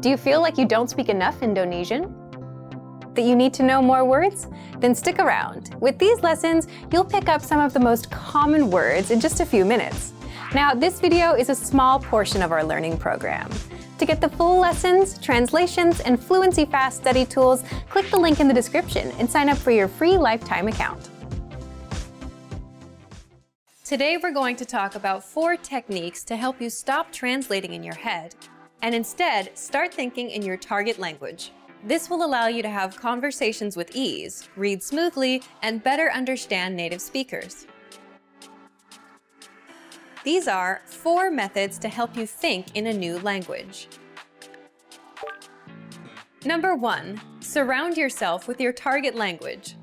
Do you feel like you don't speak enough Indonesian? That you need to know more words? Then stick around. With these lessons, you'll pick up some of the most common words in just a few minutes. Now, this video is a small portion of our learning program. To get the full lessons, translations, and Fluency Fast study tools, click the link in the description and sign up for your free lifetime account. Today we're going to talk about 4 techniques to help you stop translating in your head and instead start thinking in your target language. This will allow you to have conversations with ease, read smoothly, and better understand native speakers. These are 4 methods to help you think in a new language. Number 1, surround yourself with your target language.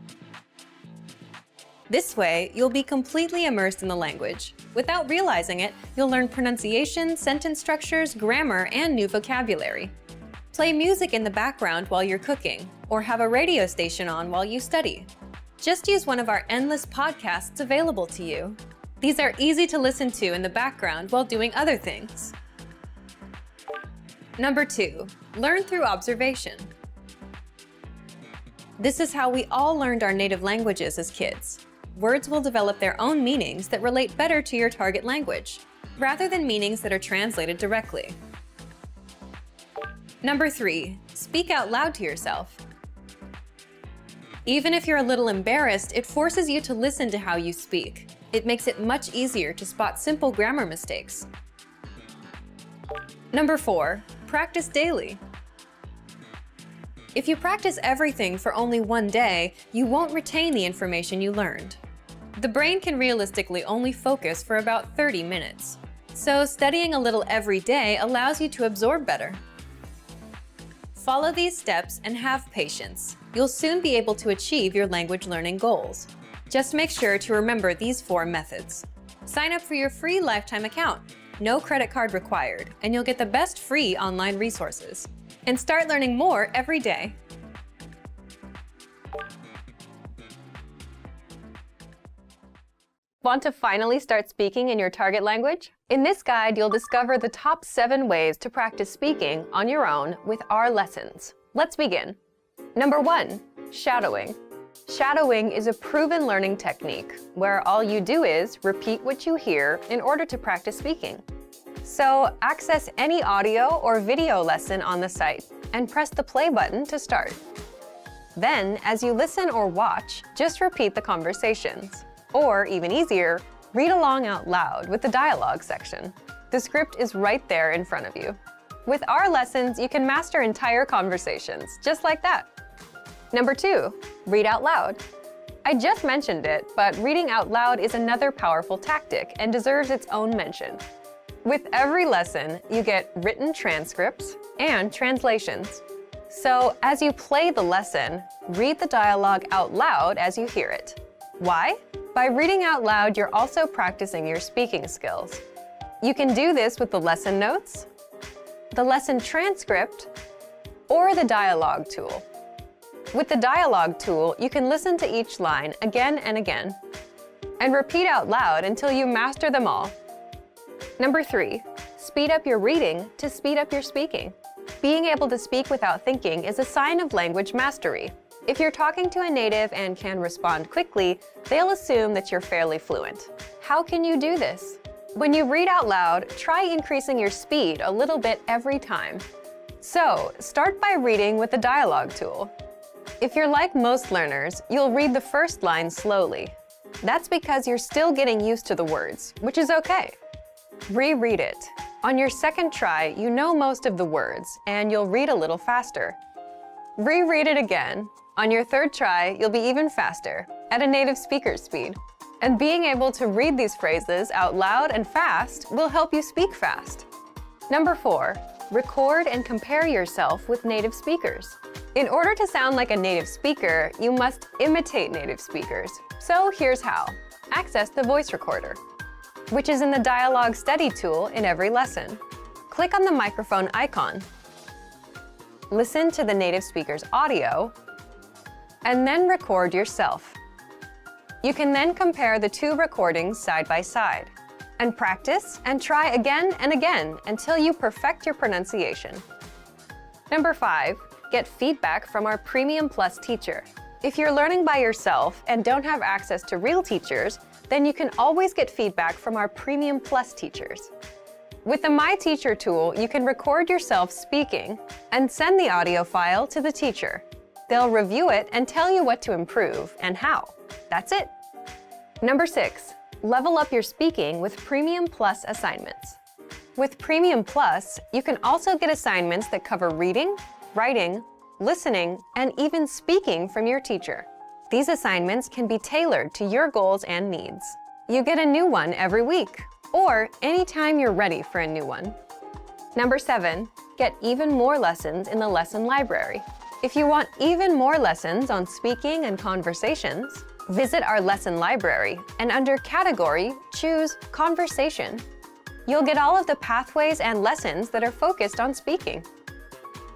This way, you'll be completely immersed in the language. Without realizing it, you'll learn pronunciation, sentence structures, grammar, and new vocabulary. Play music in the background while you're cooking, or have a radio station on while you study. Just use one of our endless podcasts available to you. These are easy to listen to in the background while doing other things. Number 2, learn through observation. This is how we all learned our native languages as kids. Words will develop their own meanings that relate better to your target language, rather than meanings that are translated directly. Number 3, speak out loud to yourself. Even if you're a little embarrassed, it forces you to listen to how you speak. It makes it much easier to spot simple grammar mistakes. Number 4, practice daily. If you practice everything for only one day, you won't retain the information you learned. The brain can realistically only focus for about 30 minutes. So studying a little every day allows you to absorb better. Follow these steps and have patience. You'll soon be able to achieve your language learning goals. Just make sure to remember these 4 methods. Sign up for your free lifetime account. No credit card required, and you'll get the best free online resources. And start learning more every day. Want to finally start speaking in your target language? In this guide, you'll discover the top 7 ways to practice speaking on your own with our lessons. Let's begin. Number 1, shadowing. Shadowing is a proven learning technique where all you do is repeat what you hear in order to practice speaking. So access any audio or video lesson on the site and press the play button to start. Then, as you listen or watch, just repeat the conversations. Or, even easier, read along out loud with the dialogue section. The script is right there in front of you. With our lessons, you can master entire conversations, just like that. Number 2, read out loud. I just mentioned it, but reading out loud is another powerful tactic and deserves its own mention. With every lesson, you get written transcripts and translations. So, as you play the lesson, read the dialogue out loud as you hear it. Why? By reading out loud, you're also practicing your speaking skills. You can do this with the lesson notes, the lesson transcript, or the dialogue tool. With the dialogue tool, you can listen to each line again and again, and repeat out loud until you master them all. Number 3, speed up your reading to speed up your speaking. Being able to speak without thinking is a sign of language mastery. If you're talking to a native and can respond quickly, they'll assume that you're fairly fluent. How can you do this? When you read out loud, try increasing your speed a little bit every time. So, start by reading with the dialogue tool. If you're like most learners, you'll read the first line slowly. That's because you're still getting used to the words, which is okay. Reread it. On your second try, you know most of the words, and you'll read a little faster. Reread it again. On your third try, you'll be even faster, at a native speaker's speed. And being able to read these phrases out loud and fast will help you speak fast. Number 4, record and compare yourself with native speakers. In order to sound like a native speaker, you must imitate native speakers. So here's how. Access the voice recorder, which is in the dialogue study tool in every lesson. Click on the microphone icon. Listen to the native speaker's audio, and then record yourself. You can then compare the 2 recordings side by side, and practice and try again and again until you perfect your pronunciation. Number 5, get feedback from our Premium Plus teacher. If you're learning by yourself and don't have access to real teachers, then you can always get feedback from our Premium Plus teachers. With the My Teacher tool, you can record yourself speaking and send the audio file to the teacher. They'll review it and tell you what to improve and how. That's it. Number 6, level up your speaking with Premium Plus assignments. With Premium Plus, you can also get assignments that cover reading, writing, listening, and even speaking from your teacher. These assignments can be tailored to your goals and needs. You get a new one every week, or anytime you're ready for a new one. Number 7, get even more lessons in the lesson library. If you want even more lessons on speaking and conversations, visit our lesson library and under Category, choose Conversation. You'll get all of the pathways and lessons that are focused on speaking.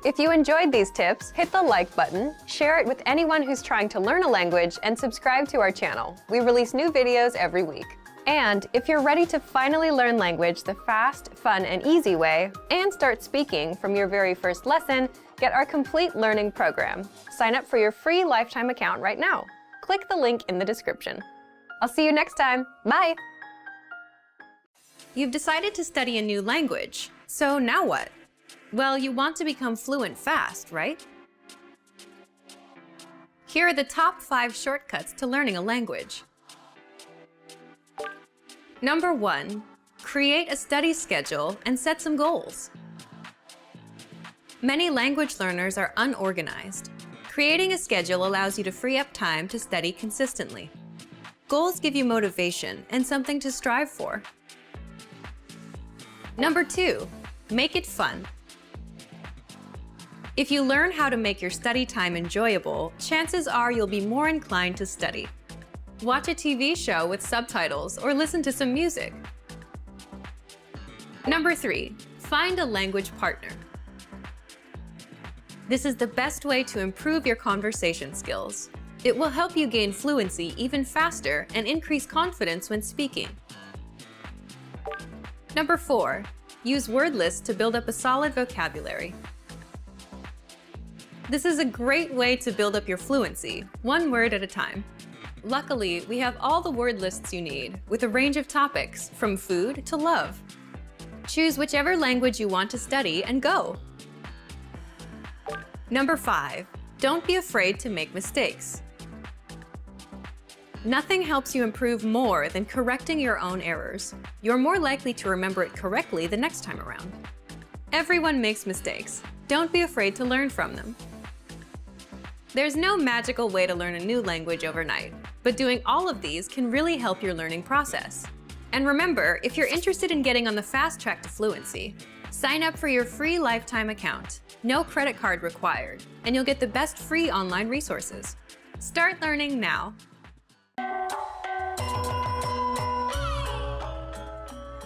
If you enjoyed these tips, hit the like button, share it with anyone who's trying to learn a language, and subscribe to our channel. We release new videos every week. And if you're ready to finally learn language the fast, fun, and easy way, and start speaking from your very first lesson, get our complete learning program. Sign up for your free lifetime account right now. Click the link in the description. I'll see you next time. Bye! You've decided to study a new language. So now what? Well, you want to become fluent fast, right? Here are the top 5 shortcuts to learning a language. Number 1, create a study schedule and set some goals. Many language learners are unorganized. Creating a schedule allows you to free up time to study consistently. Goals give you motivation and something to strive for. Number 2, make it fun. If you learn how to make your study time enjoyable, chances are you'll be more inclined to study. Watch a TV show with subtitles or listen to some music. Number 3, find a language partner. This is the best way to improve your conversation skills. It will help you gain fluency even faster and increase confidence when speaking. Number 4, use word lists to build up a solid vocabulary. This is a great way to build up your fluency, one word at a time. Luckily, we have all the word lists you need, with a range of topics, from food to love. Choose whichever language you want to study and go. Number 5, don't be afraid to make mistakes. Nothing helps you improve more than correcting your own errors. You're more likely to remember it correctly the next time around. Everyone makes mistakes. Don't be afraid to learn from them. There's no magical way to learn a new language overnight, but doing all of these can really help your learning process. And remember, if you're interested in getting on the fast track to fluency, sign up for your free lifetime account. No credit card required, and you'll get the best free online resources. Start learning now.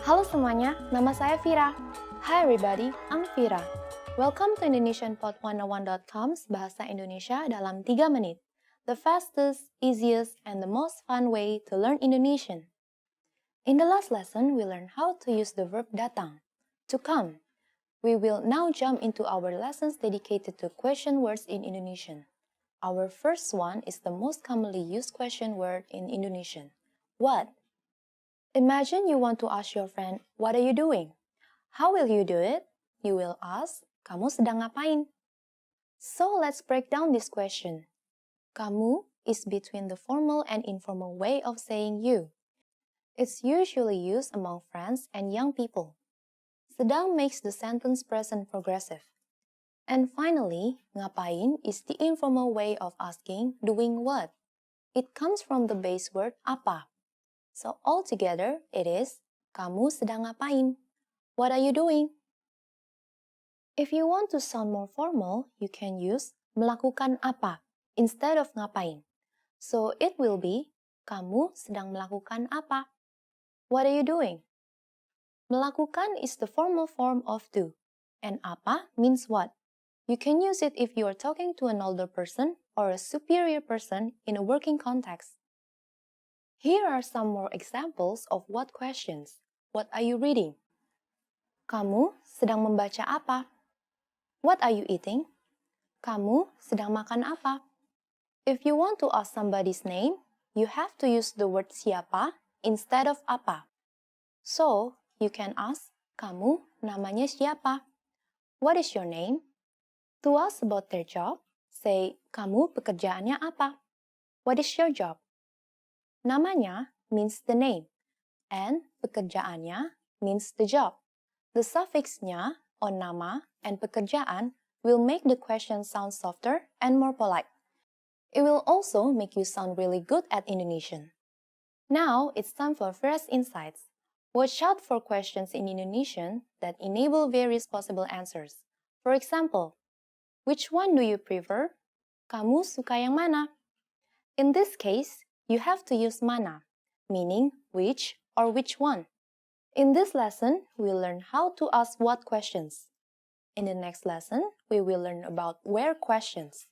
Halo semuanya, nama saya Vira. Hi everybody, I'm Vira. Welcome to IndonesianPod101.com's Bahasa Indonesia dalam 3 menit. The fastest, easiest, and the most fun way to learn Indonesian. In the last lesson, we learned how to use the verb datang, to come. We will now jump into our lessons dedicated to question words in Indonesian. Our first one is the most commonly used question word in Indonesian. What? Imagine you want to ask your friend, what are you doing? How will you do it? You will ask, kamu sedang ngapain? So let's break down this question. Kamu is between the formal and informal way of saying you. It's usually used among friends and young people. Sedang makes the sentence present progressive. And finally, ngapain is the informal way of asking doing what. It comes from the base word apa. So altogether, it is, kamu sedang ngapain? What are you doing? If you want to sound more formal, you can use melakukan apa instead of ngapain. So it will be, kamu sedang melakukan apa? What are you doing? Melakukan is the formal form of do, and apa means what. You can use it if you are talking to an older person or a superior person in a working context. Here are some more examples of what questions. What are you reading? Kamu sedang membaca apa? What are you eating? Kamu sedang makan apa? If you want to ask somebody's name, you have to use the word siapa instead of apa. So, you can ask, kamu namanya siapa? What is your name? To ask about their job, say, kamu pekerjaannya apa? What is your job? Namanya means the name, and pekerjaannya means the job. The suffixnya on nama and pekerjaan will make the question sound softer and more polite. It will also make you sound really good at Indonesian. Now, it's time for first insights. Watch out for questions in Indonesian that enable various possible answers. For example, which one do you prefer? Kamu suka yang mana? In this case, you have to use mana, meaning which or which one. In this lesson, we'll learn how to ask what questions. In the next lesson, we will learn about where questions.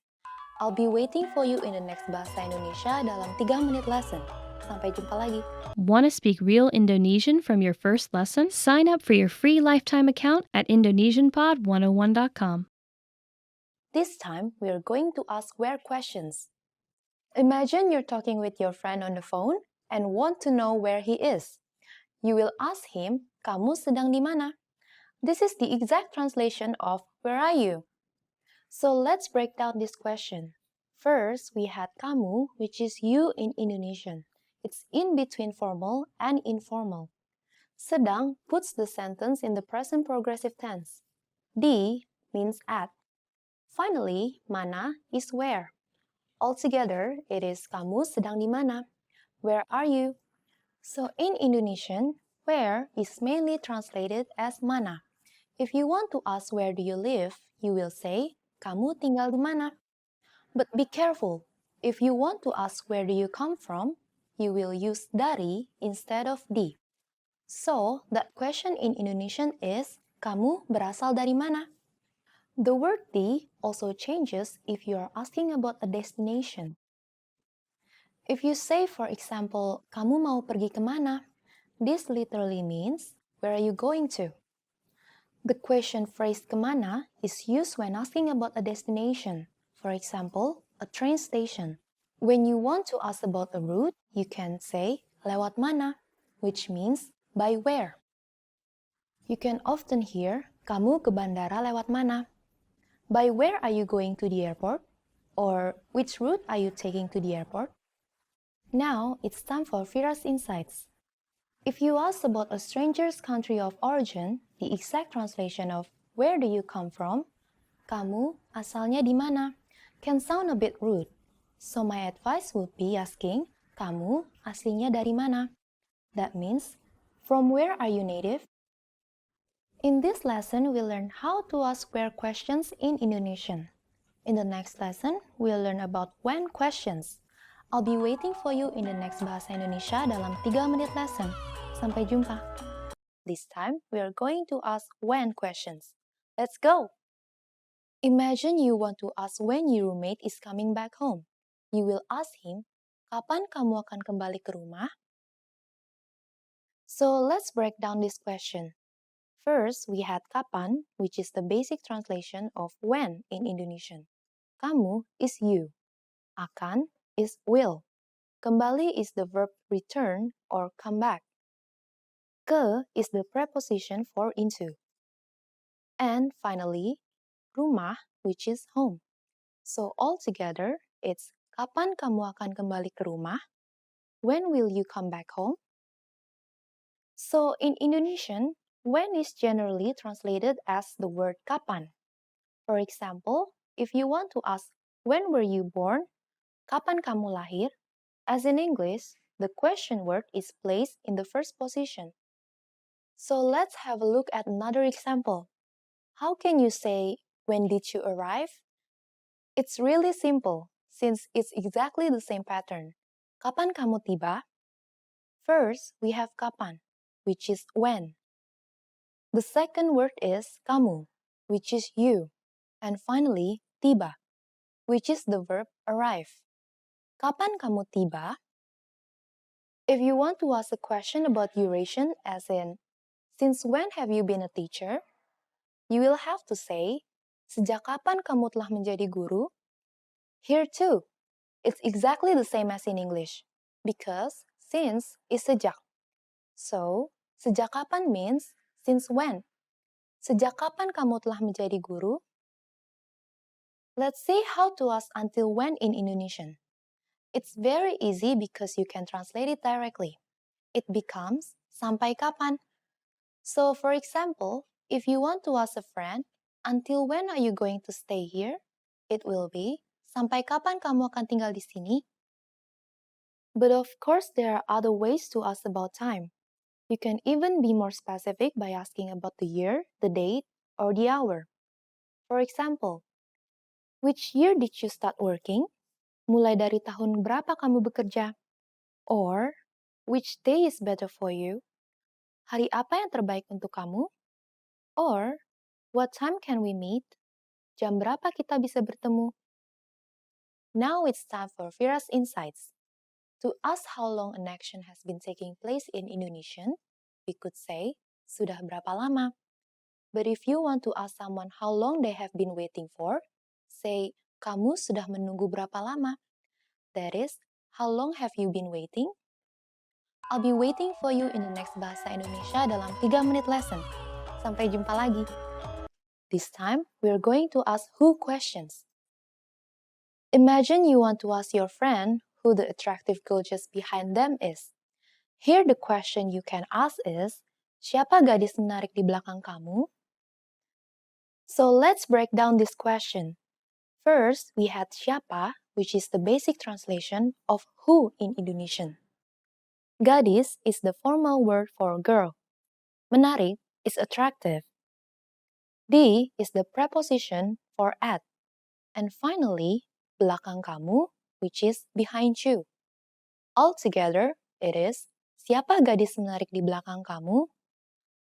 I'll be waiting for you in the next Bahasa Indonesia dalam 3 menit lesson. Sampai jumpa lagi. Want to speak real Indonesian from your first lesson? Sign up for your free lifetime account at IndonesianPod101.com. This time, we are going to ask where questions. Imagine you're talking with your friend on the phone and want to know where he is. You will ask him, kamu sedang di mana? This is the exact translation of where are you? So let's break down this question. First, we had kamu, which is you in Indonesian. It's in between formal and informal. Sedang puts the sentence in the present progressive tense. Di means at. Finally, mana is where. Altogether, it is kamu sedang di mana? Where are you? So in Indonesian, where is mainly translated as mana. If you want to ask where do you live, you will say, kamu tinggal di mana? But be careful. If you want to ask where do you come from, you will use dari instead of di. So, that question in Indonesian is, kamu berasal dari mana? The word di also changes if you are asking about a destination. If you say, for example, kamu mau pergi kemana? This literally means, where are you going to? The question phrase kemana is used when asking about a destination. For example, a train station. When you want to ask about a route, you can say lewat mana, which means by where. You can often hear, kamu ke bandara lewat mana? By where are you going to the airport? Or which route are you taking to the airport? Now, it's time for Vira's insights. If you ask about a stranger's country of origin, the exact translation of where do you come from, kamu asalnya di mana, can sound a bit rude. So my advice would be asking, kamu aslinya dari mana? That means, from where are you native? In this lesson, we'll learn how to ask where questions in Indonesian. In the next lesson, we'll learn about when questions. I'll be waiting for you in the next Bahasa Indonesia dalam 3 menit lesson. Sampai jumpa. This time, we are going to ask when questions. Let's go! Imagine you want to ask when your roommate is coming back home. You will ask him, kapan kamu akan kembali ke rumah? So, let's break down this question. First, we had kapan, which is the basic translation of when in Indonesian. Kamu is you. Akan is will. Kembali is the verb return or come back. Ke is the preposition for into. And finally, rumah, which is home. So altogether, it's kapan kamu akan kembali ke rumah? When will you come back home? So in Indonesian, when is generally translated as the word kapan. For example, if you want to ask when were you born, kapan kamu lahir? As in English, the question word is placed in the first position. So let's have a look at another example. How can you say, when did you arrive? It's really simple, since it's exactly the same pattern. Kapan kamu tiba? First, we have kapan, which is when. The second word is kamu, which is you. And finally, tiba, which is the verb arrive. Kapan kamu tiba? If you want to ask a question about duration, as in, since when have you been a teacher? You will have to say, Sejak kapan kamu telah menjadi guru? Here too, it's exactly the same as in English, because since is sejak. So, sejak kapan means since when. Sejak kapan kamu telah menjadi guru? Let's see how to ask until when in Indonesian. It's very easy because you can translate it directly. It becomes sampai kapan. So, for example, if you want to ask a friend, until when are you going to stay here? It will be, sampai kapan kamu akan tinggal di sini? But of course, there are other ways to ask about time. You can even be more specific by asking about the year, the date, or the hour. For example, which year did you start working? Mulai dari tahun berapa kamu bekerja? Or, which day is better for you? Hari apa yang terbaik untuk kamu? Or, what time can we meet? Jam berapa kita bisa bertemu? Now it's time for Vira's Insights. To ask how long an action has been taking place in Indonesian, we could say, sudah berapa lama? But if you want to ask someone how long they have been waiting for, say, kamu sudah menunggu berapa lama? That is, how long have you been waiting? I'll be waiting for you in the next Bahasa Indonesia dalam 3 menit lesson. Sampai jumpa lagi. This time, we're going to ask who questions. Imagine you want to ask your friend who the attractive girl just behind them is. Here the question you can ask is, siapa gadis menarik di belakang kamu? So let's break down this question. First, we had siapa, which is the basic translation of who in Indonesian. Gadis is the formal word for girl. Menarik is attractive. Di is the preposition for at. And finally, belakang kamu, which is behind you. Altogether, it is, siapa gadis menarik di belakang kamu?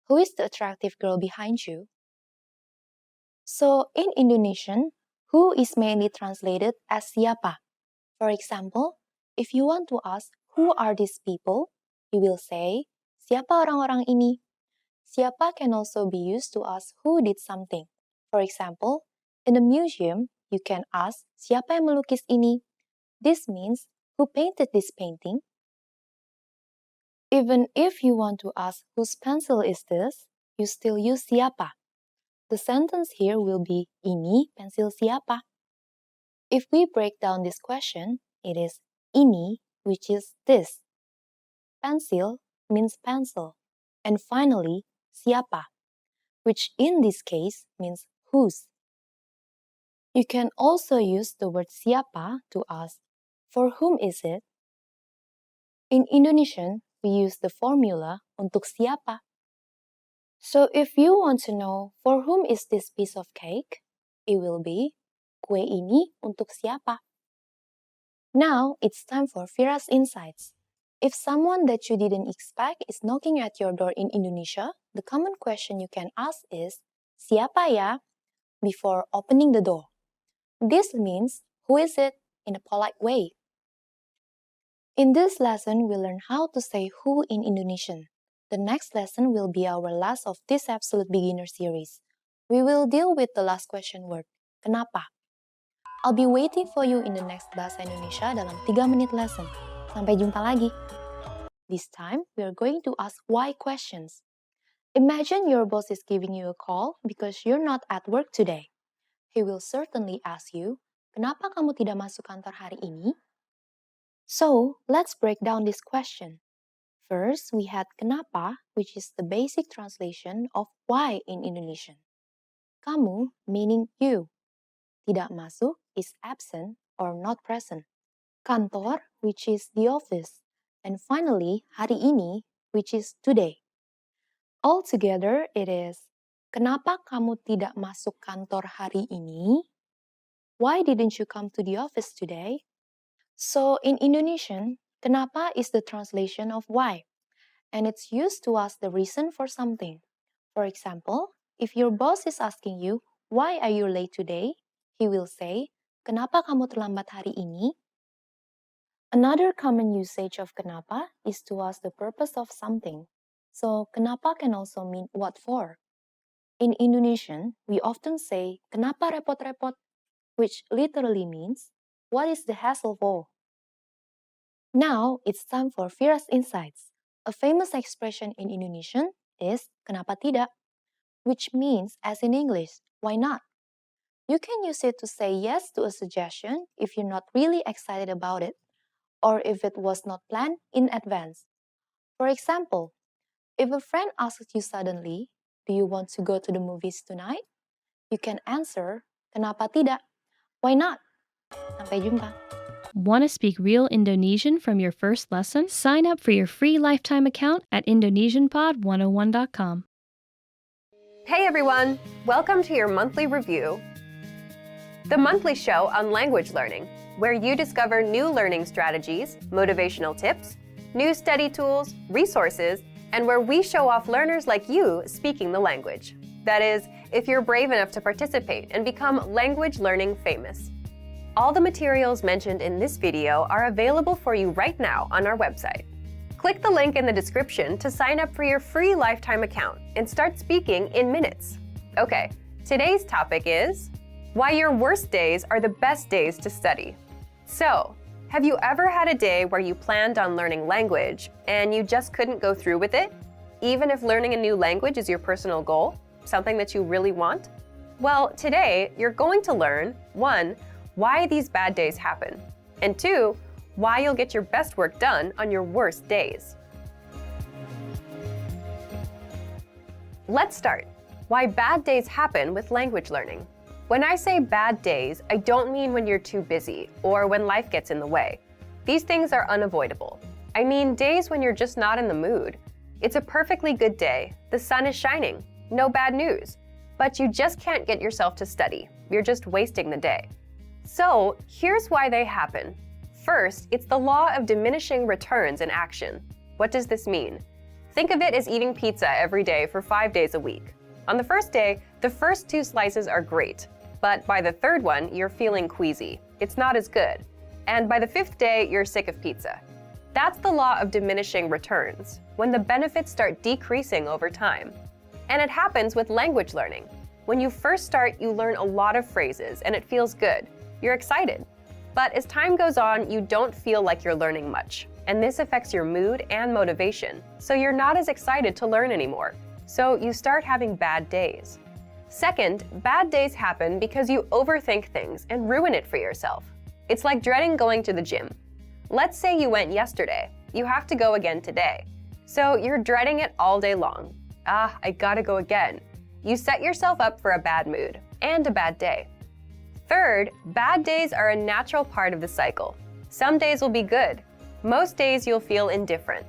Who is the attractive girl behind you? So, in Indonesian, who is mainly translated as siapa. For example, if you want to ask who are these people, you will say, siapa orang-orang ini? Siapa can also be used to ask who did something. For example, in a museum, you can ask, siapa yang melukis ini? This means, who painted this painting? Even if you want to ask whose pencil is this, you still use siapa. The sentence here will be, ini pensil siapa? If we break down this question, it is ini, which is this. Pensil means pencil. And finally, siapa, which in this case means whose. You can also use the word siapa to ask, for whom is it? In Indonesian, we use the formula untuk siapa. So if you want to know for whom is this piece of cake, it will be, kue ini untuk siapa? Now, it's time for Vira's Insights. If someone that you didn't expect is knocking at your door in Indonesia, the common question you can ask is, siapa ya? Before opening the door. This means, who is it? In a polite way. In this lesson, we learn how to say who in Indonesian. The next lesson will be our last of this absolute beginner series. We will deal with the last question word, kenapa? I'll be waiting for you in the next Bahasa Indonesia dalam 3 menit lesson. Sampai jumpa lagi. This time, we are going to ask why questions. Imagine your boss is giving you a call because you're not at work today. He will certainly ask you, kenapa kamu tidak masuk kantor hari ini? So, let's break down this question. First, we had kenapa, which is the basic translation of why in Indonesian. Kamu meaning you. Tidak masuk is absent or not present. Kantor, which is the office. And finally, hari ini, which is today. Altogether, it is, kenapa kamu tidak masuk kantor hari ini? Why didn't you come to the office today? So, in Indonesian, kenapa is the translation of why, and it's used to ask the reason for something. For example, if your boss is asking you, why are you late today? He will say, kenapa kamu terlambat hari ini? Another common usage of kenapa is to ask the purpose of something. So, kenapa can also mean what for. In Indonesian, we often say, "Kenapa repot-repot?" which literally means, "What is the hassle for?" Now, it's time for Vira's Insights. A famous expression in Indonesian is "Kenapa tidak?" which means, as in English, "Why not?" You can use it to say yes to a suggestion if you're not really excited about it, or if it was not planned in advance. For example, if a friend asks you suddenly, "Do you want to go to the movies tonight?" You can answer, "Kenapa tidak?" Why not? Sampai jumpa. Want to speak real Indonesian from your first lesson? Sign up for your free lifetime account at IndonesianPod101.com. Hey everyone! Welcome to your monthly review, the monthly show on language learning, where you discover new learning strategies, motivational tips, new study tools, resources, and where we show off learners like you speaking the language. That is, if you're brave enough to participate and become language learning famous. All the materials mentioned in this video are available for you right now on our website. Click the link in the description to sign up for your free lifetime account and start speaking in minutes. Okay, today's topic is why your worst days are the best days to study. So, have you ever had a day where you planned on learning language and you just couldn't go through with it? Even if learning a new language is your personal goal, something that you really want? Well, today you're going to learn 1. Why these bad days happen, and 2. Why you'll get your best work done on your worst days. Let's start. Why bad days happen with language learning. When I say bad days, I don't mean when you're too busy or when life gets in the way. These things are unavoidable. I mean days when you're just not in the mood. It's a perfectly good day, the sun is shining, no bad news, but you just can't get yourself to study. You're just wasting the day. So, here's why they happen. First, it's the law of diminishing returns in action. What does this mean? Think of it as eating pizza every day for 5 days a week. On the first day, the first 2 slices are great, but by the third one, you're feeling queasy. It's not as good. And by the 5th day, you're sick of pizza. That's the law of diminishing returns, when the benefits start decreasing over time. And it happens with language learning. When you first start, you learn a lot of phrases and it feels good. You're excited. But as time goes on, you don't feel like you're learning much. And this affects your mood and motivation. So you're not as excited to learn anymore. So you start having bad days. Second, bad days happen because you overthink things and ruin it for yourself. It's like dreading going to the gym. Let's say you went yesterday. You have to go again today. So you're dreading it all day long. I gotta go again. You set yourself up for a bad mood and a bad day. Third, bad days are a natural part of the cycle. Some days will be good. Most days you'll feel indifferent.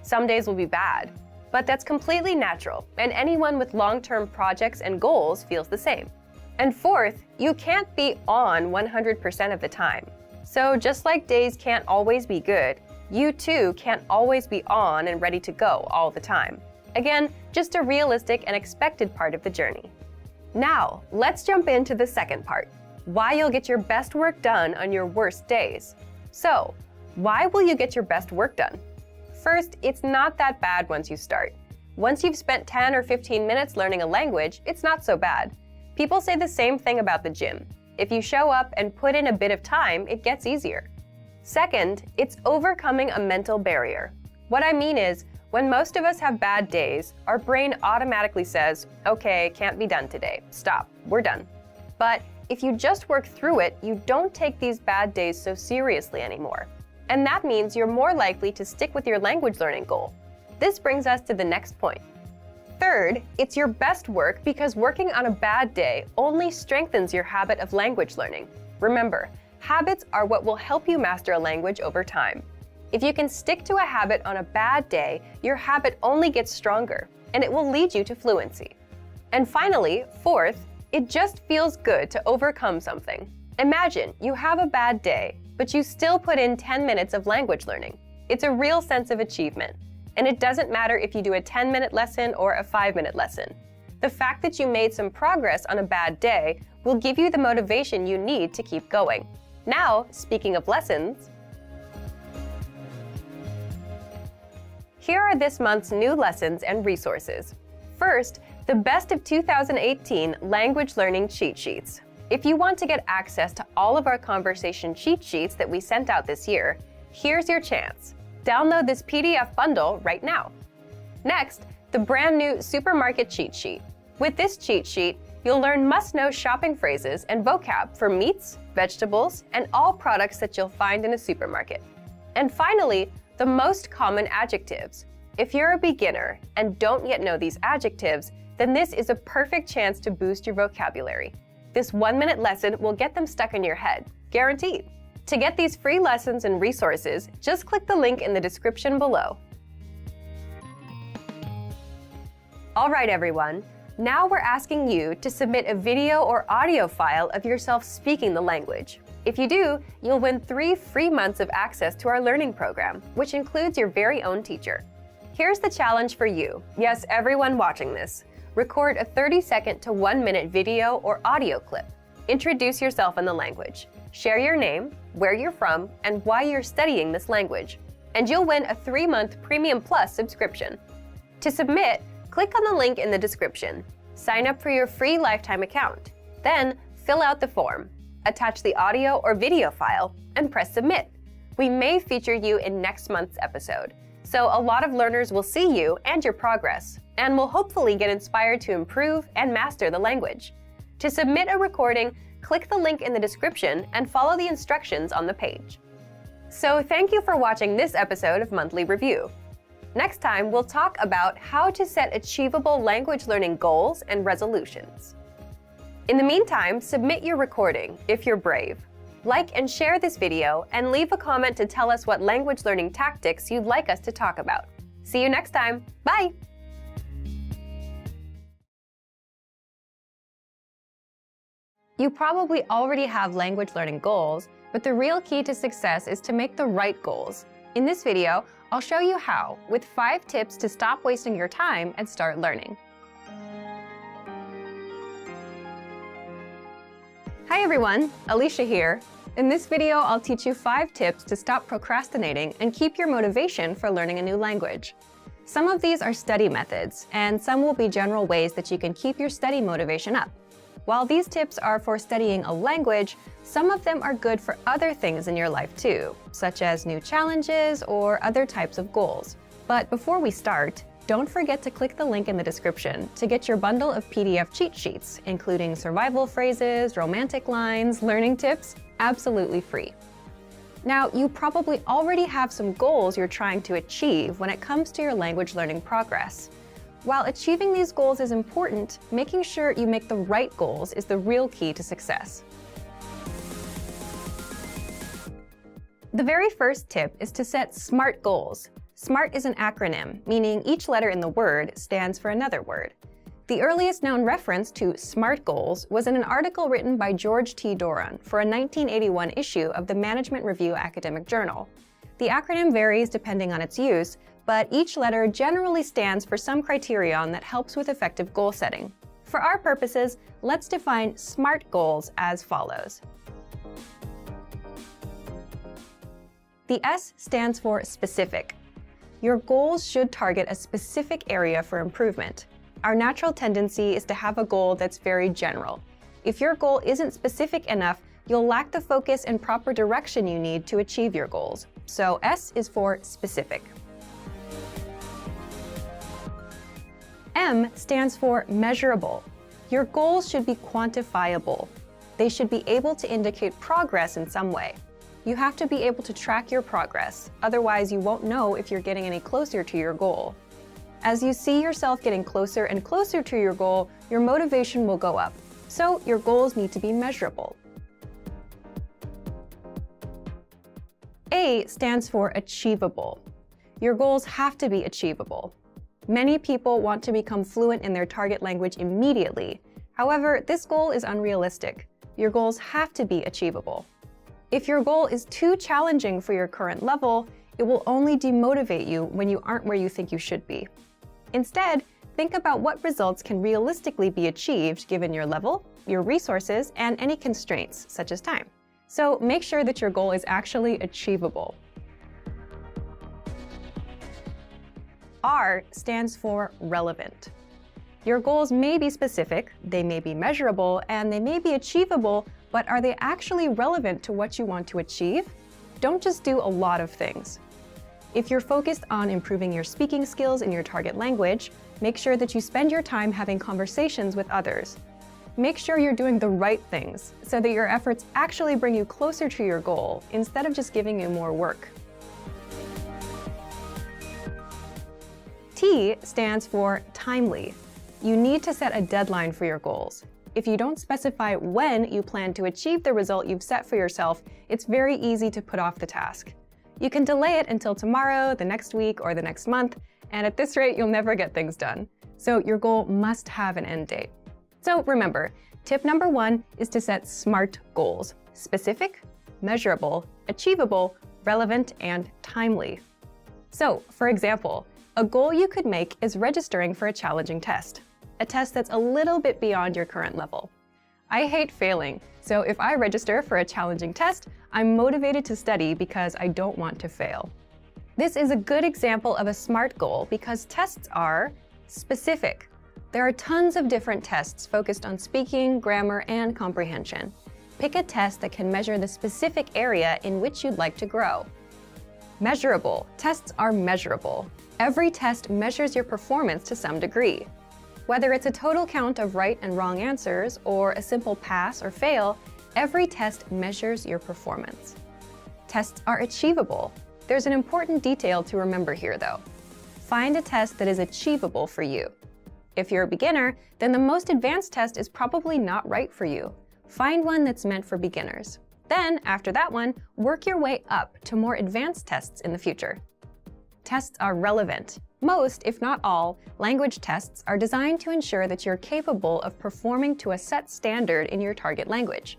Some days will be bad. But that's completely natural, and anyone with long-term projects and goals feels the same. And fourth, you can't be on 100% of the time. So just like days can't always be good, you too can't always be on and ready to go all the time. Again, just a realistic and expected part of the journey. Now, let's jump into the second part. Why you'll get your best work done on your worst days. So, why will you get your best work done? First, it's not that bad once you start. Once you've spent 10 or 15 minutes learning a language, it's not so bad. People say the same thing about the gym. If you show up and put in a bit of time, it gets easier. Second, it's overcoming a mental barrier. What I mean is, when most of us have bad days, our brain automatically says, "Okay, can't be done today. Stop, we're done." But if you just work through it, you don't take these bad days so seriously anymore. And that means you're more likely to stick with your language learning goal. This brings us to the next point. Third, it's your best work because working on a bad day only strengthens your habit of language learning. Remember, habits are what will help you master a language over time. If you can stick to a habit on a bad day, your habit only gets stronger, and it will lead you to fluency. And finally, fourth, it just feels good to overcome something. Imagine you have a bad day, but you still put in 10 minutes of language learning. It's a real sense of achievement. And it doesn't matter if you do a 10-minute lesson or a 5-minute lesson. The fact that you made some progress on a bad day will give you the motivation you need to keep going. Now, speaking of lessons, here are this month's new lessons and resources. First, The Best of 2018 Language Learning Cheat Sheets. If you want to get access to all of our conversation cheat sheets that we sent out this year, here's your chance. Download this PDF bundle right now. Next, the brand new Supermarket Cheat Sheet. With this cheat sheet, you'll learn must-know shopping phrases and vocab for meats, vegetables, and all products that you'll find in a supermarket. And finally, the most common adjectives. If you're a beginner and don't yet know these adjectives, then this is a perfect chance to boost your vocabulary. This 1-minute lesson will get them stuck in your head, guaranteed. To get these free lessons and resources, just click the link in the description below. All right, everyone. Now we're asking you to submit a video or audio file of yourself speaking the language. If you do, you'll win 3 free months of access to our learning program, which includes your very own teacher. Here's the challenge for you. Yes, everyone watching this. Record a 30-second to 1-minute video or audio clip. Introduce yourself in the language. Share your name, where you're from, and why you're studying this language. And you'll win a 3-month Premium Plus subscription. To submit, click on the link in the description. Sign up for your free lifetime account. Then, fill out the form. Attach the audio or video file, and press submit. We may feature you in next month's episode, so a lot of learners will see you and your progress, and will hopefully get inspired to improve and master the language. To submit a recording, click the link in the description and follow the instructions on the page. So thank you for watching this episode of Monthly Review. Next time, we'll talk about how to set achievable language learning goals and resolutions. In the meantime, submit your recording if you're brave. Like and share this video, and leave a comment to tell us what language learning tactics you'd like us to talk about. See you next time. Bye! You probably already have language learning goals, but the real key to success is to make the right goals. In this video, I'll show you how, with 5 tips to stop wasting your time and start learning. Hi everyone, Alicia here. In this video, I'll teach you 5 tips to stop procrastinating and keep your motivation for learning a new language. Some of these are study methods, and some will be general ways that you can keep your study motivation up. While these tips are for studying a language, some of them are good for other things in your life too, such as new challenges or other types of goals. But before we start, don't forget to click the link in the description to get your bundle of PDF cheat sheets, including survival phrases, romantic lines, learning tips, absolutely free. Now, you probably already have some goals you're trying to achieve when it comes to your language learning progress. While achieving these goals is important, making sure you make the right goals is the real key to success. The very first tip is to set SMART goals. SMART is an acronym, meaning each letter in the word stands for another word. The earliest known reference to SMART goals was in an article written by George T. Doran for a 1981 issue of the Management Review Academic Journal. The acronym varies depending on its use, but each letter generally stands for some criterion that helps with effective goal setting. For our purposes, let's define SMART goals as follows. The S stands for specific. Your goals should target a specific area for improvement. Our natural tendency is to have a goal that's very general. If your goal isn't specific enough, you'll lack the focus and proper direction you need to achieve your goals. So S is for specific. M stands for measurable. Your goals should be quantifiable. They should be able to indicate progress in some way. You have to be able to track your progress, otherwise you won't know if you're getting any closer to your goal. As you see yourself getting closer and closer to your goal, your motivation will go up. So your goals need to be measurable. A stands for achievable. Your goals have to be achievable. Many people want to become fluent in their target language immediately. However, this goal is unrealistic. Your goals have to be achievable. If your goal is too challenging for your current level, it will only demotivate you when you aren't where you think you should be. Instead, think about what results can realistically be achieved given your level, your resources, and any constraints, such as time. So make sure that your goal is actually achievable. R stands for relevant. Your goals may be specific, they may be measurable, and they may be achievable, but are they actually relevant to what you want to achieve? Don't just do a lot of things. If you're focused on improving your speaking skills in your target language, make sure that you spend your time having conversations with others. Make sure you're doing the right things so that your efforts actually bring you closer to your goal instead of just giving you more work. T stands for timely. You need to set a deadline for your goals. If you don't specify when you plan to achieve the result you've set for yourself, it's very easy to put off the task. You can delay it until tomorrow, the next week, or the next month, and at this rate, you'll never get things done. So your goal must have an end date. So remember, tip number 1 is to set SMART goals: specific, measurable, achievable, relevant, and timely. So, for example, a goal you could make is registering for a challenging test, a test that's a little bit beyond your current level. I hate failing, so if I register for a challenging test, I'm motivated to study because I don't want to fail. This is a good example of a SMART goal because tests are specific. There are tons of different tests focused on speaking, grammar, and comprehension. Pick a test that can measure the specific area in which you'd like to grow. Measurable. Tests are measurable. Every test measures your performance to some degree. Whether it's a total count of right and wrong answers or a simple pass or fail, every test measures your performance. Tests are achievable. There's an important detail to remember here, though. Find a test that is achievable for you. If you're a beginner, then the most advanced test is probably not right for you. Find one that's meant for beginners. Then, after that one, work your way up to more advanced tests in the future. Tests are relevant. Most, if not all, language tests are designed to ensure that you're capable of performing to a set standard in your target language.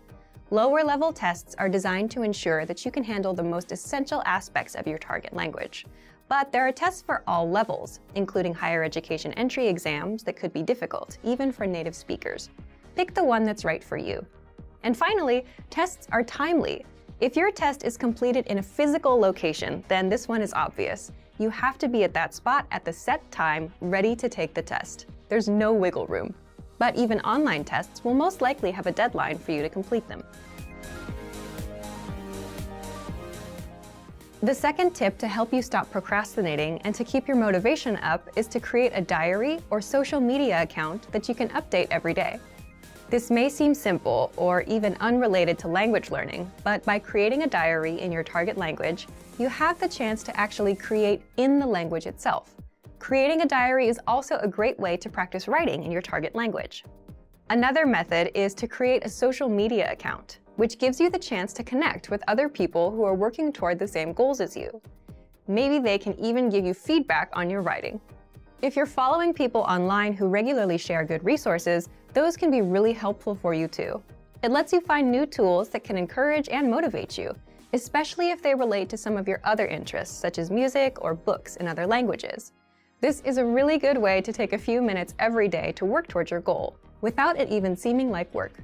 Lower-level tests are designed to ensure that you can handle the most essential aspects of your target language. But there are tests for all levels, including higher education entry exams that could be difficult, even for native speakers. Pick the one that's right for you. And finally, tests are timely. If your test is completed in a physical location, then this one is obvious. You have to be at that spot at the set time, ready to take the test. There's no wiggle room. But even online tests will most likely have a deadline for you to complete them. The second tip to help you stop procrastinating and to keep your motivation up is to create a diary or social media account that you can update every day. This may seem simple or even unrelated to language learning, but by creating a diary in your target language, you have the chance to actually create in the language itself. Creating a diary is also a great way to practice writing in your target language. Another method is to create a social media account, which gives you the chance to connect with other people who are working toward the same goals as you. Maybe they can even give you feedback on your writing. If you're following people online who regularly share good resources, those can be really helpful for you too. It lets you find new tools that can encourage and motivate you, especially if they relate to some of your other interests, such as music or books in other languages. This is a really good way to take a few minutes every day to work towards your goal, without it even seeming like work.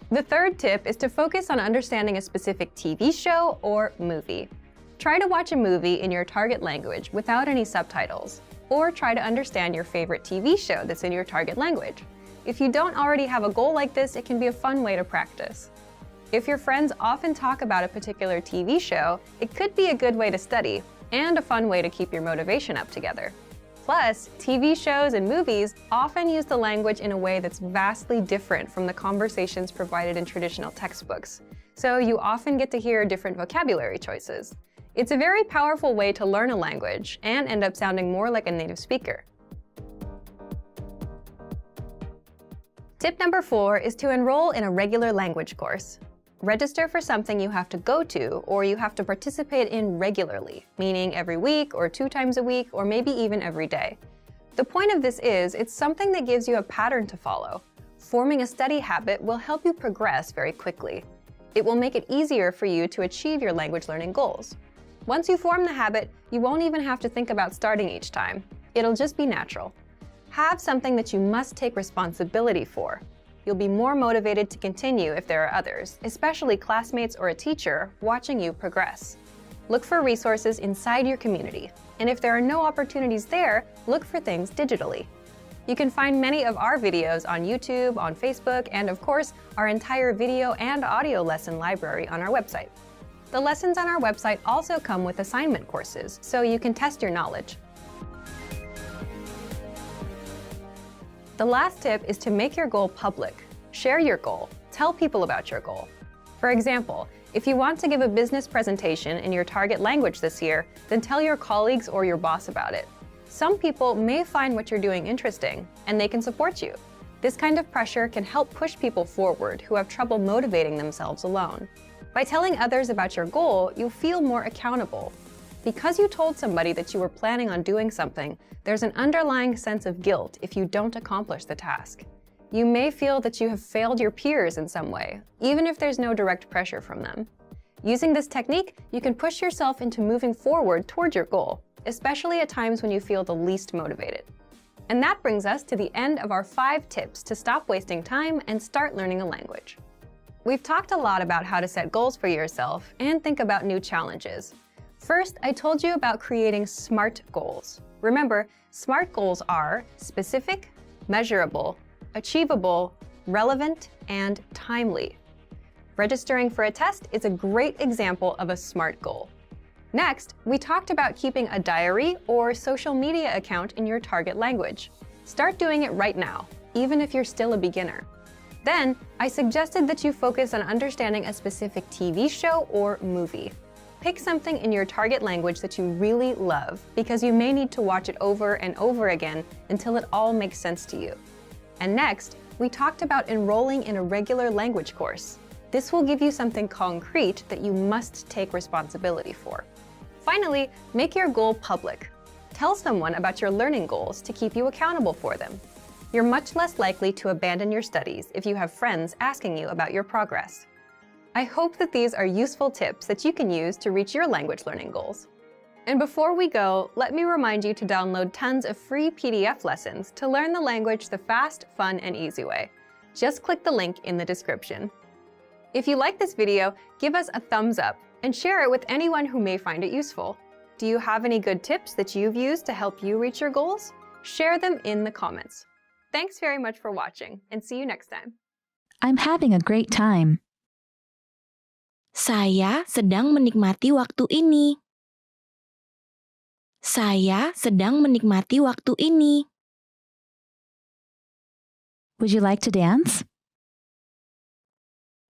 The third tip is to focus on understanding a specific TV show or movie. Try to watch a movie in your target language without any subtitles, or try to understand your favorite TV show that's in your target language. If you don't already have a goal like this, it can be a fun way to practice. If your friends often talk about a particular TV show, it could be a good way to study, and a fun way to keep your motivation up together. Plus, TV shows and movies often use the language in a way that's vastly different from the conversations provided in traditional textbooks, so you often get to hear different vocabulary choices. It's a very powerful way to learn a language and end up sounding more like a native speaker. Tip number 4 is to enroll in a regular language course. Register for something you have to go to or you have to participate in regularly, meaning every week or 2 times a week or maybe even every day. The point of this is it's something that gives you a pattern to follow. Forming a study habit will help you progress very quickly. It will make it easier for you to achieve your language learning goals. Once you form the habit, you won't even have to think about starting each time. It'll just be natural. Have something that you must take responsibility for. You'll be more motivated to continue if there are others, especially classmates or a teacher, watching you progress. Look for resources inside your community. And if there are no opportunities there, look for things digitally. You can find many of our videos on YouTube, on Facebook, and of course, our entire video and audio lesson library on our website. The lessons on our website also come with assignment courses, so you can test your knowledge. The last tip is to make your goal public. Share your goal. Tell people about your goal. For example, if you want to give a business presentation in your target language this year, then tell your colleagues or your boss about it. Some people may find what you're doing interesting, and they can support you. This kind of pressure can help push people forward who have trouble motivating themselves alone. By telling others about your goal, you'll feel more accountable. Because you told somebody that you were planning on doing something, there's an underlying sense of guilt if you don't accomplish the task. You may feel that you have failed your peers in some way, even if there's no direct pressure from them. Using this technique, you can push yourself into moving forward toward your goal, especially at times when you feel the least motivated. And that brings us to the end of our 5 tips to stop wasting time and start learning a language. We've talked a lot about how to set goals for yourself and think about new challenges. First, I told you about creating SMART goals. Remember, SMART goals are specific, measurable, achievable, relevant, and timely. Registering for a test is a great example of a SMART goal. Next, we talked about keeping a diary or social media account in your target language. Start doing it right now, even if you're still a beginner. Then, I suggested that you focus on understanding a specific TV show or movie. Pick something in your target language that you really love, because you may need to watch it over and over again until it all makes sense to you. And next, we talked about enrolling in a regular language course. This will give you something concrete that you must take responsibility for. Finally, make your goal public. Tell someone about your learning goals to keep you accountable for them. You're much less likely to abandon your studies if you have friends asking you about your progress. I hope that these are useful tips that you can use to reach your language learning goals. And before we go, let me remind you to download tons of free PDF lessons to learn the language the fast, fun, and easy way. Just click the link in the description. If you like this video, give us a thumbs up and share it with anyone who may find it useful. Do you have any good tips that you've used to help you reach your goals? Share them in the comments. Thanks very much for watching, and see you next time. I'm having a great time. Saya sedang menikmati waktu ini. Saya sedang menikmati waktu ini. Would you like to dance?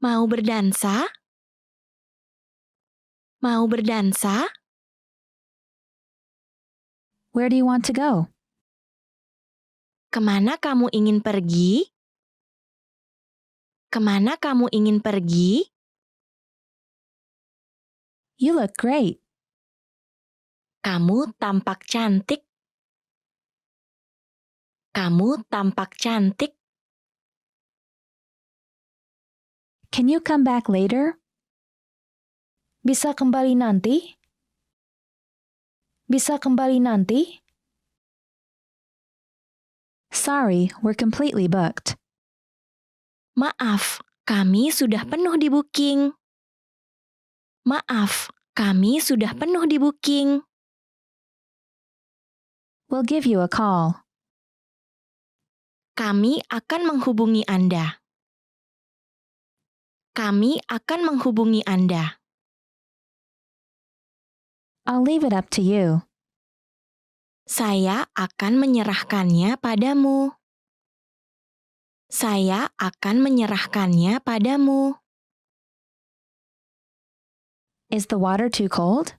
Mau berdansa? Mau berdansa? Where do you want to go? Kemana kamu ingin pergi? Kemana kamu ingin pergi? You look great. Kamu tampak cantik. Kamu tampak cantik. Can you come back later? Bisa kembali nanti? Bisa kembali nanti? Sorry, we're completely booked. Maaf, kami sudah penuh di booking. Maaf, kami sudah penuh di booking. We'll give you a call. Kami akan menghubungi Anda. Kami akan menghubungi Anda. I'll leave it up to you. Saya akan menyerahkannya padamu. Saya akan menyerahkannya padamu. Is the water too cold?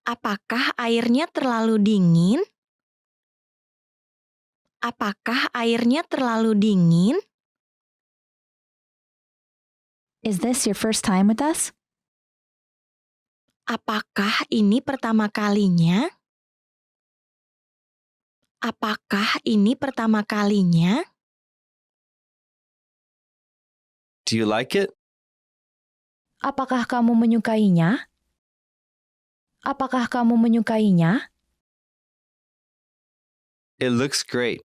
Apakah airnya terlalu dingin? Apakah airnya terlalu dingin? Is this your first time with us? Apakah ini pertama kalinya? Apakah ini pertama kalinya? Do you like it? Apakah kamu menyukainya? Apakah kamu menyukainya? It looks great.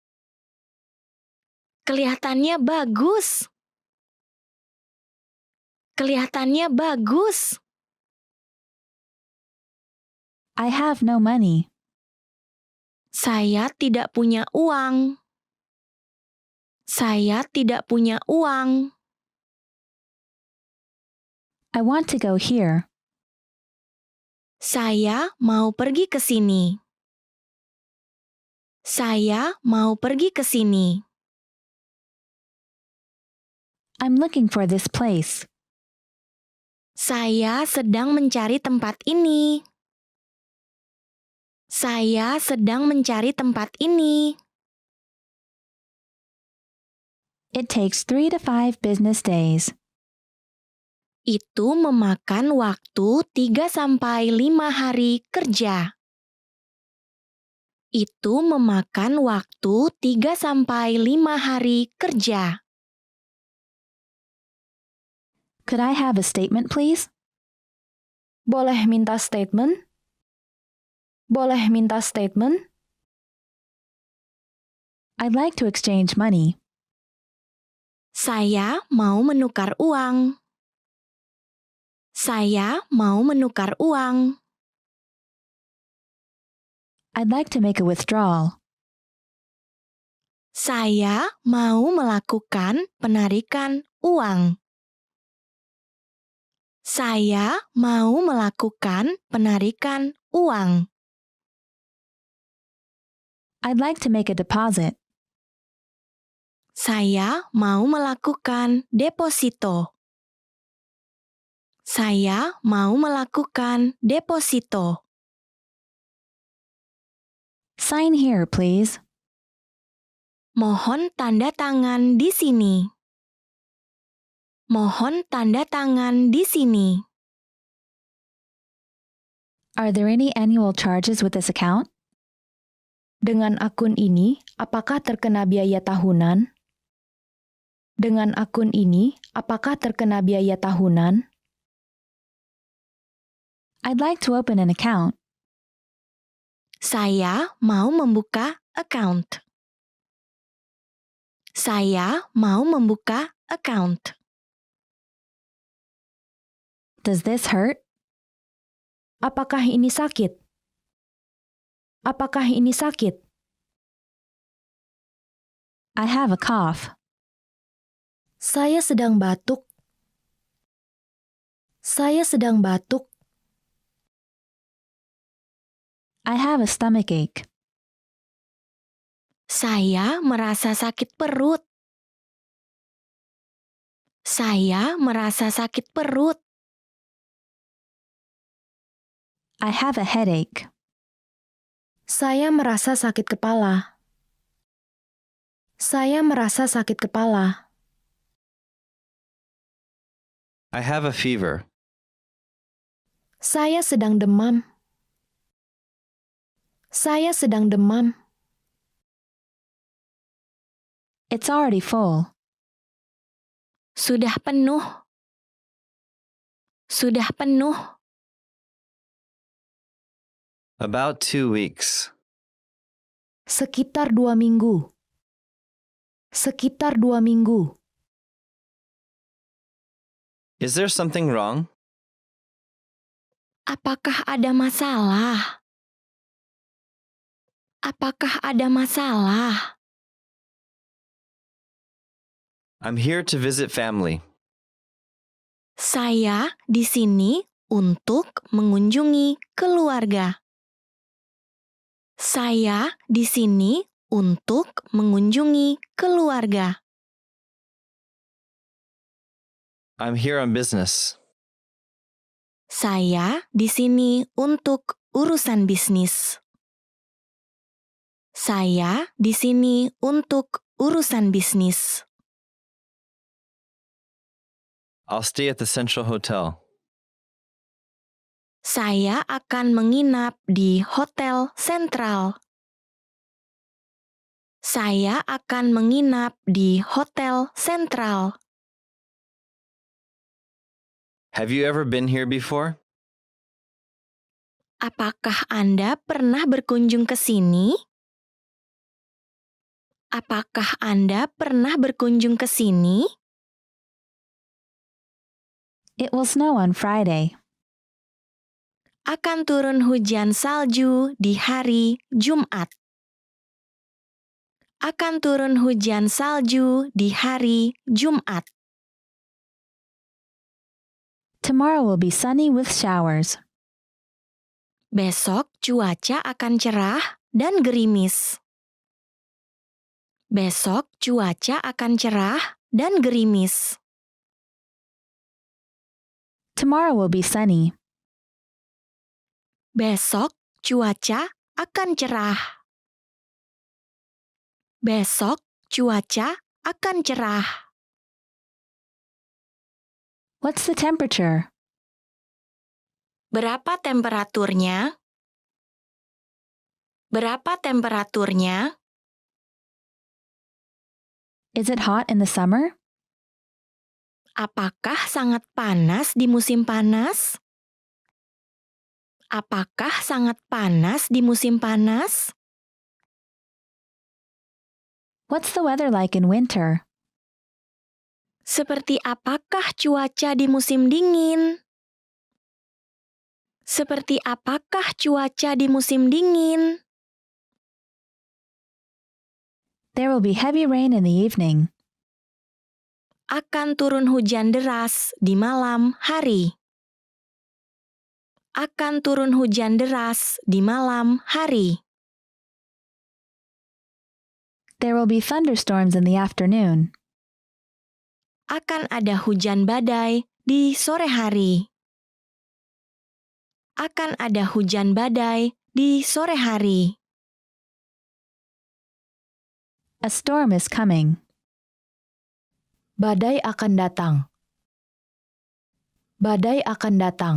Kelihatannya bagus. Kelihatannya bagus. I have no money. Saya tidak punya uang. Saya tidak punya uang. I want to go here. Saya mau pergi ke sini. Saya mau pergi ke sini. I'm looking for this place. Saya sedang mencari tempat ini. Saya sedang mencari tempat ini. It takes 3 to 5 business days. Itu memakan waktu 3-5 hari kerja. Itu memakan waktu 3-5 hari kerja. Could I have a statement, please? Boleh minta statement? Boleh minta statement? I'd like to exchange money. Saya mau menukar uang. Saya mau menukar uang. I'd like to make a withdrawal. Saya mau melakukan penarikan uang. Saya mau melakukan penarikan uang. I'd like to make a deposit. Saya mau melakukan deposito. Saya mau melakukan deposito. Sign here, please. Mohon tanda tangan di sini. Mohon tanda tangan di sini. Are there any annual charges with this account? Dengan akun ini, apakah terkena biaya tahunan? Dengan akun ini, apakah terkena biaya tahunan? I'd like to open an account. Saya mau membuka account. Saya mau membuka account. Does this hurt? Apakah ini sakit? Apakah ini sakit? I have a cough. Saya sedang batuk. Saya sedang batuk. I have a stomach ache. Saya merasa sakit perut. Saya merasa sakit perut. I have a headache. Saya merasa sakit kepala. Saya merasa sakit kepala. I have a fever. Saya sedang demam. Saya sedang demam. It's already full. Sudah penuh. Sudah penuh. About 2 weeks. Sekitar 2 minggu. Sekitar 2 minggu. Is there something wrong? Apakah ada masalah? Apakah ada masalah? I'm here to visit family. Saya di sini untuk mengunjungi keluarga. Saya di sini untuk mengunjungi keluarga. I'm here on business. Saya di sini untuk urusan bisnis. Saya di sini untuk urusan bisnis. I'll stay at the Central Hotel. Saya akan menginap di Hotel Sentral. Saya akan menginap di Hotel Sentral. Have you ever been here before? Apakah Anda pernah berkunjung ke sini? Apakah Anda pernah berkunjung ke sini? It will snow on Friday. Akan turun hujan salju di hari Jumat. Akan turun hujan salju di hari Jumat. Tomorrow will be sunny with showers. Besok cuaca akan cerah dan gerimis. Besok cuaca akan cerah dan gerimis. Tomorrow will be sunny. Besok cuaca akan cerah. Besok cuaca akan cerah. What's the temperature? Berapa temperaturnya? Berapa temperaturnya? Is it hot in the summer? Apakah sangat panas di musim panas? Apakah sangat panas di musim panas? What's the weather like in winter? Seperti apakah cuaca di musim dingin? Seperti apakah cuaca di musim dingin? There will be heavy rain in the evening. Akan turun hujan deras di malam hari. Akan turun hujan deras di malam hari. There will be thunderstorms in the afternoon. Akan ada hujan badai di sore hari. Akan ada hujan badai di sore hari. A storm is coming. Badai akan datang. Badai akan datang.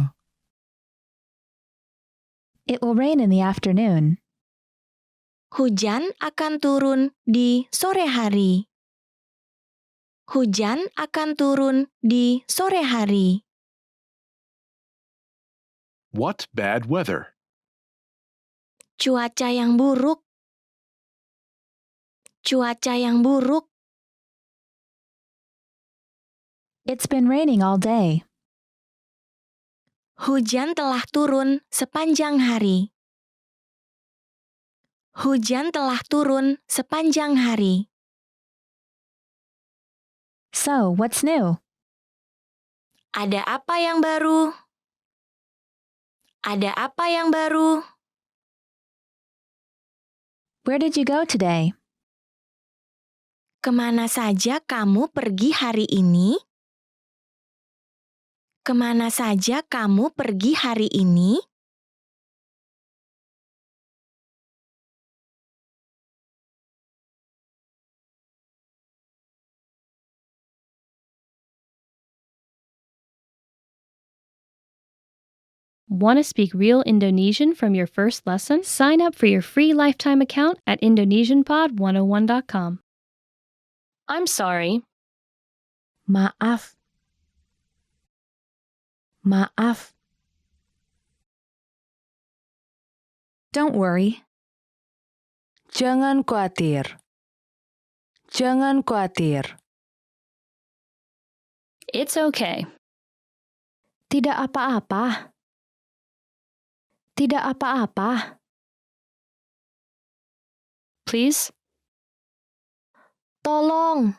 It will rain in the afternoon. Hujan akan turun di sore hari. Hujan akan turun di sore hari. What bad weather? Cuaca yang buruk. Cuaca yang buruk. It's been raining all day. Hujan telah turun sepanjang hari. Hujan telah turun sepanjang hari. So, what's new? Ada apa yang baru? Ada apa yang baru? Where did you go today? Kemana saja kamu pergi hari ini? Kemana saja kamu pergi hari ini? Want to speak real Indonesian from your first lesson? Sign up for your free lifetime account at IndonesianPod101.com. I'm sorry. Maaf. Maaf. Don't worry. Jangan khawatir. Jangan khawatir. It's okay. Tidak apa-apa. Tidak apa-apa. Please? Tolong.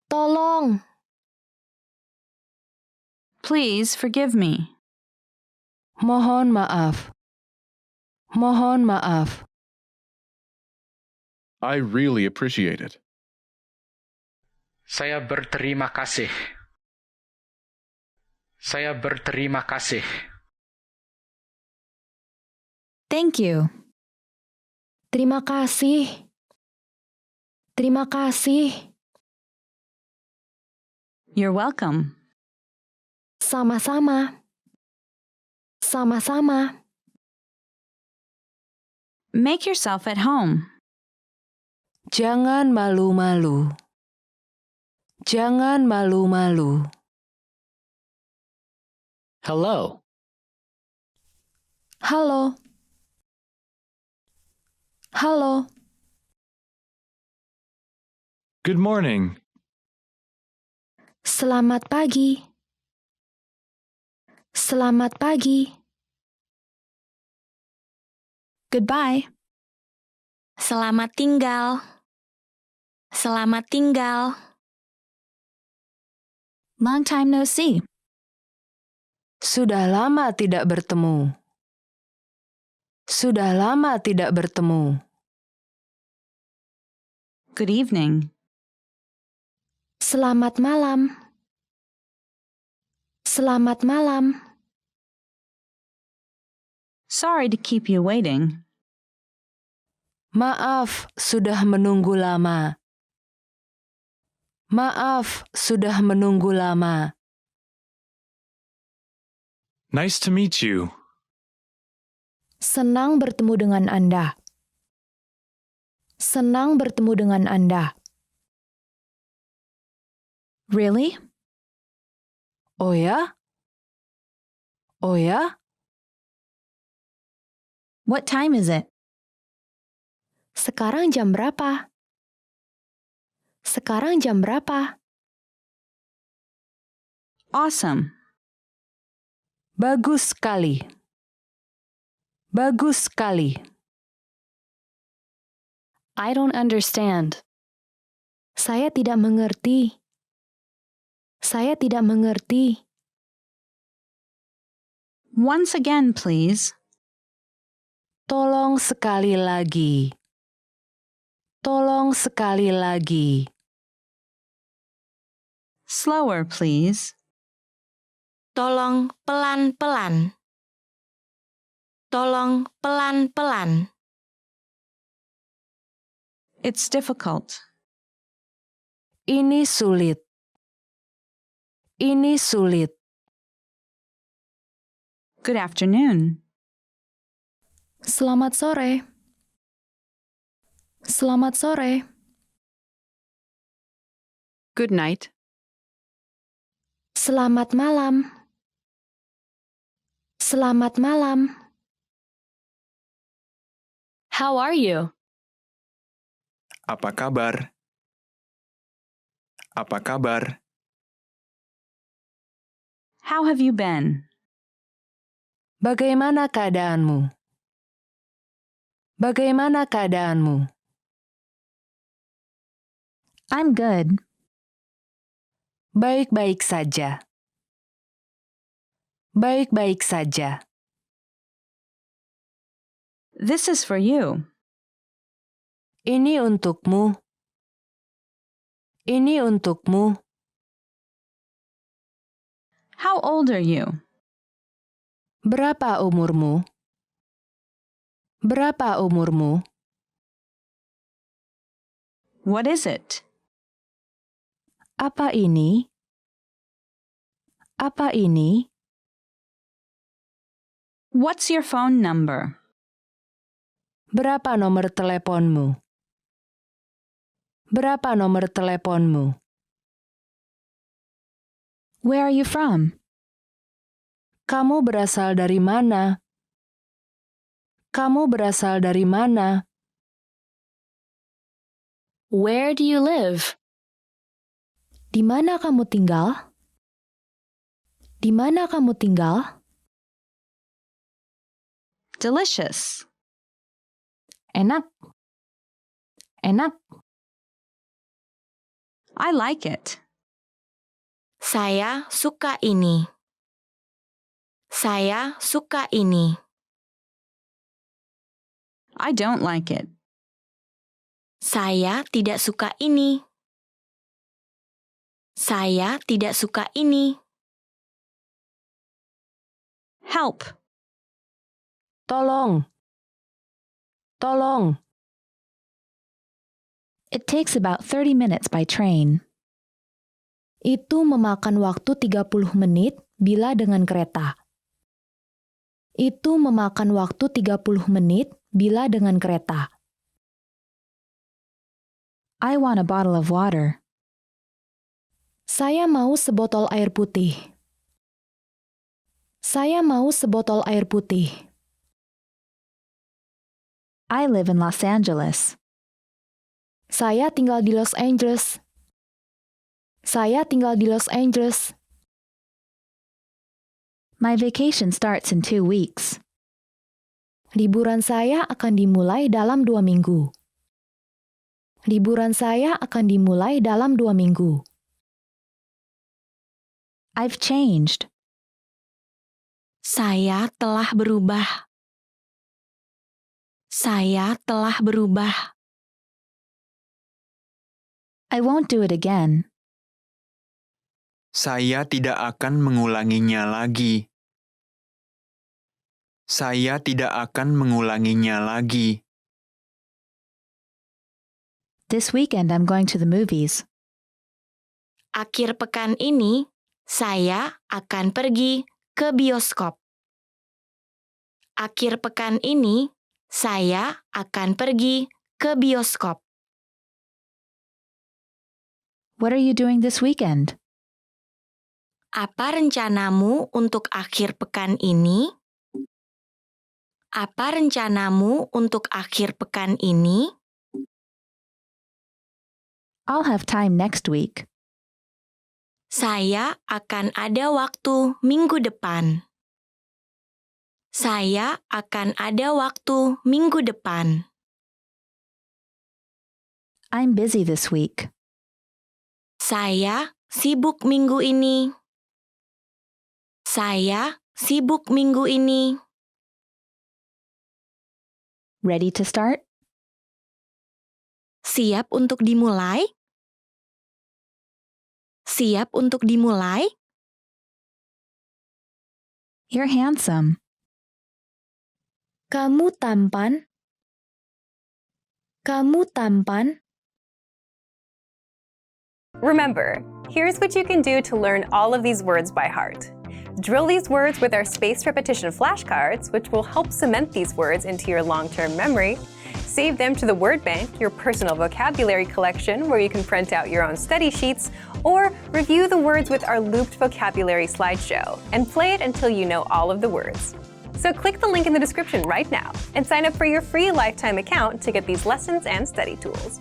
Tolong. Please forgive me. Mohon maaf. Mohon maaf. I really appreciate it. Saya berterima kasih. Saya berterima kasih. Thank you. Terima kasih. Terima kasih. You're welcome. Sama-sama. Sama-sama. Make yourself at home. Jangan malu-malu. Jangan malu-malu. Hello. Halo. Halo. Good morning. Selamat pagi. Selamat pagi. Goodbye. Selamat tinggal. Selamat tinggal. Long time no see. Sudah lama tidak bertemu. Sudah lama tidak bertemu. Good evening. Selamat malam. Selamat malam. Sorry to keep you waiting. Maaf, sudah menunggu lama. Maaf, sudah menunggu lama. Nice to meet you. Senang bertemu dengan Anda. Senang bertemu dengan Anda. Really? Oh ya? Oh ya? What time is it? Sekarang jam berapa? Sekarang jam berapa? Awesome. Bagus sekali. Bagus sekali. I don't understand. Saya tidak mengerti. Saya tidak mengerti. Once again, please. Tolong sekali lagi. Tolong sekali lagi. Slower, please. Tolong pelan-pelan. Tolong pelan-pelan. It's difficult. Ini sulit. Ini sulit. Good afternoon. Selamat sore. Selamat sore. Good night. Selamat malam. Selamat malam. How are you? Apa kabar? Apa kabar? How have you been? Bagaimana keadaanmu? Bagaimana keadaanmu? I'm good. Baik-baik saja. Baik-baik saja. This is for you. Ini untukmu. Ini untukmu. How old are you? Berapa umurmu? Berapa umurmu? What is it? Apa ini? Apa ini? What's your phone number? Berapa nomor teleponmu? Berapa nomor teleponmu? Where are you from? Kamu berasal dari mana? Kamu berasal dari mana? Where do you live? Di mana kamu tinggal? Di mana kamu tinggal? Delicious. Enak. Enak. I like it. Saya suka ini. Saya suka ini. I don't like it. Saya tidak suka ini. Saya tidak suka ini. Help. Tolong. Tolong. It takes about 30 minutes by train. Itu memakan waktu 30 menit bila dengan kereta. Itu memakan waktu 30 menit bila dengan kereta. I want a bottle of water. Saya mau sebotol air putih. Saya mau sebotol air putih. I live in Los Angeles. Saya tinggal di Los Angeles. Saya tinggal di Los Angeles. My vacation starts in 2 weeks. Liburan saya akan dimulai dalam 2 minggu. Liburan saya akan dimulai dalam 2 minggu. I've changed. Saya telah berubah. Saya telah berubah. I won't do it again. Saya tidak akan mengulanginya lagi. Saya tidak akan mengulanginya lagi. This weekend I'm going to the movies. Akhir pekan ini, saya akan pergi ke bioskop. Akhir pekan ini, saya akan pergi ke bioskop. What are you doing this weekend? Apa rencanamu untuk akhir pekan ini? Apa rencanamu untuk akhir pekan ini? I'll have time next week. Saya akan ada waktu minggu depan. Saya akan ada waktu minggu depan. I'm busy this week. Saya sibuk minggu ini. Saya sibuk minggu ini. Ready to start? Siap untuk dimulai? Siap untuk dimulai? You're handsome. Kamu tampan. Kamu tampan. Remember, here's what you can do to learn all of these words by heart. Drill these words with our spaced repetition flashcards, which will help cement these words into your long-term memory. Save them to the word bank, your personal vocabulary collection, where you can print out your own study sheets, or review the words with our looped vocabulary slideshow, and play it until you know all of the words. So click the link in the description right now and sign up for your free lifetime account to get these lessons and study tools.